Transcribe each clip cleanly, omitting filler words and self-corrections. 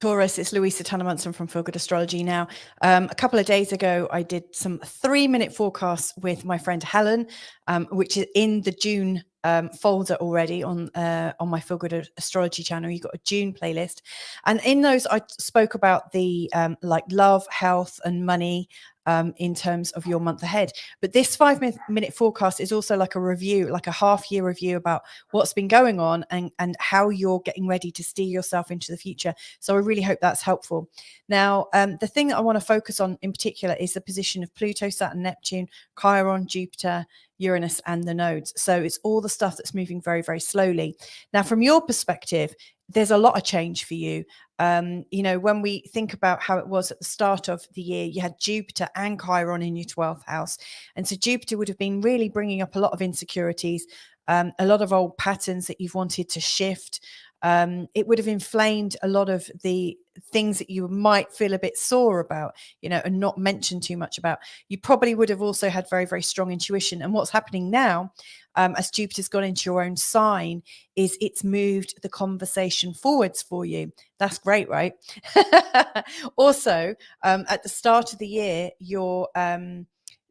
Taurus, it's Louisa Tannermunson from Feel Good Astrology. Now, a couple of days ago, I did some 3-minute forecasts with my friend Helen, which is in the June folder already on my Feel Good Astrology channel. You've got a June playlist, and in those I spoke about the like love, health, and money in terms of your month ahead. But this 5-minute forecast is also like a review, like a half-year review about what's been going on and how you're getting ready to steer yourself into the future. So I really hope that's helpful. Now, the thing that I want to focus on in particular is the position of Pluto, Saturn, Neptune, Chiron, Jupiter, Uranus, and the nodes. So it's all the stuff that's moving very, very slowly. Now, from your perspective, there's a lot of change for you. You know, when we think about how it was at the start of the year, you had Jupiter and Chiron in your 12th house. And so Jupiter would have been really bringing up a lot of insecurities, a lot of old patterns that you've wanted to shift. It would have inflamed a lot of the things that you might feel a bit sore about, you know, and not mention too much about. You probably would have also had very, very strong intuition. And what's happening now, as Jupiter's gone into your own sign, is it's moved the conversation forwards for you. That's great, right? Also, at the start of the year,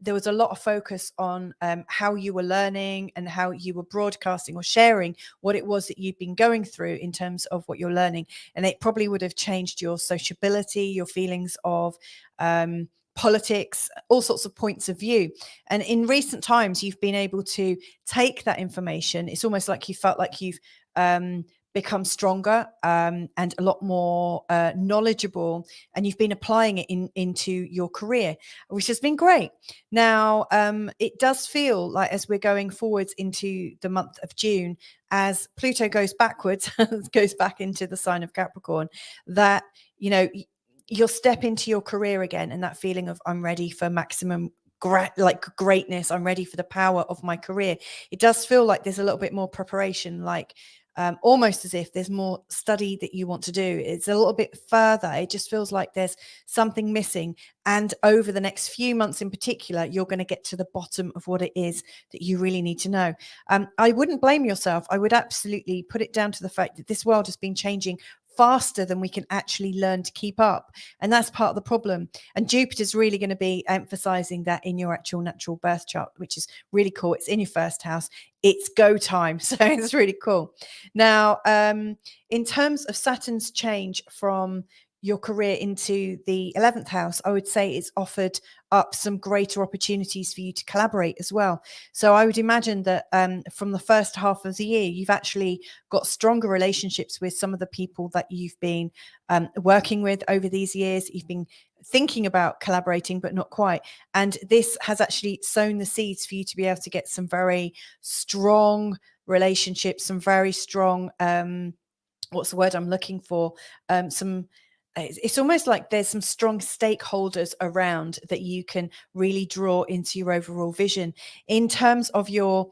there was a lot of focus on how you were learning and how you were broadcasting or sharing what it was that you've been going through in terms of what you're learning. And it probably would have changed your sociability, your feelings of politics, all sorts of points of view. And in recent times, you've been able to take that information. It's almost like you felt like you've become stronger and a lot more knowledgeable, and you've been applying it into your career, which has been great. Now, it does feel like as we're going forwards into the month of June, as Pluto goes backwards, goes back into the sign of Capricorn, that, you know, you'll step into your career again, and that feeling of I'm ready for maximum greatness. I'm ready for the power of my career. It does feel like there's a little bit more preparation, like almost as if there's more study that you want to do. It's a little bit further. It just feels like there's something missing. And over the next few months in particular, you're going to get to the bottom of what it is that you really need to know. I wouldn't blame yourself. I would absolutely put it down to the fact that this world has been changing faster than we can actually learn to keep up. And that's part of the problem. And Jupiter's really going to be emphasizing that in your actual natural birth chart, which is really cool. It's in your first house. It's go time. So it's really cool. Now, in terms of Saturn's change from your career into the 11th house, I would say it's offered up some greater opportunities for you to collaborate as well. So I would imagine that from the first half of the year, you've actually got stronger relationships with some of the people that you've been working with over these years. You've been thinking about collaborating, but not quite. And this has actually sown the seeds for you to be able to get some very strong relationships, some very strong, what's the word I'm looking for? It's almost like there's some strong stakeholders around that you can really draw into your overall vision. In terms of your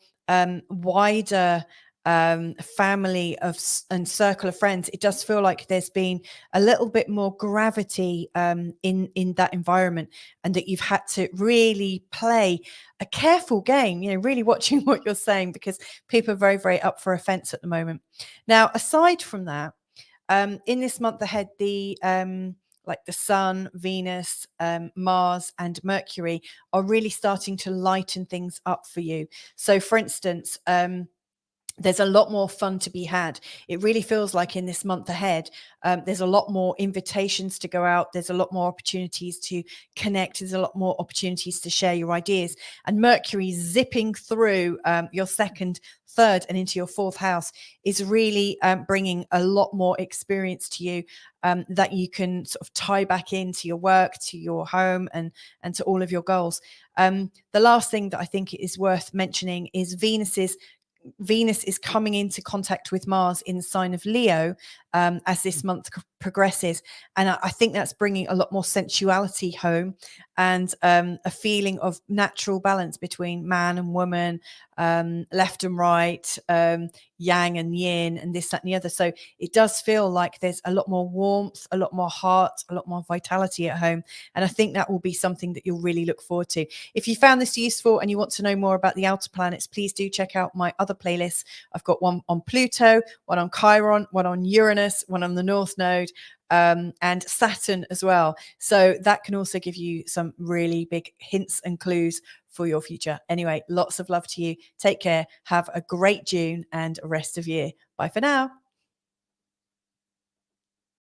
wider family and circle of friends, it does feel like there's been a little bit more gravity in that environment, and that you've had to really play a careful game, you know, really watching what you're saying, because people are very, very up for offense at the moment. Now, aside from that, in this month ahead, the like the Sun, Venus, Mars, and Mercury are really starting to lighten things up for you. So, for instance, there's a lot more fun to be had. It really feels like in this month ahead, there's a lot more invitations to go out. There's a lot more opportunities to connect. There's a lot more opportunities to share your ideas. And Mercury zipping through your second, third, and into your fourth house is really bringing a lot more experience to you that you can sort of tie back into your work, to your home, and to all of your goals. The last thing that I think is worth mentioning is Venus is coming into contact with Mars in the sign of Leo as this month progresses. And I think that's bringing a lot more sensuality home, and a feeling of natural balance between man and woman, left and right, yang and yin, and this, that, and the other. So it does feel like there's a lot more warmth, a lot more heart, a lot more vitality at home. And I think that will be something that you'll really look forward to. If you found this useful and you want to know more about the outer planets, please do check out my other playlists. I've got one on Pluto, one on Chiron, one on Uranus, Uranus, one on the North Node, and Saturn as well. So that can also give you some really big hints and clues for your future. Anyway, lots of love to you. Take care. Have a great June and rest of year. Bye for now.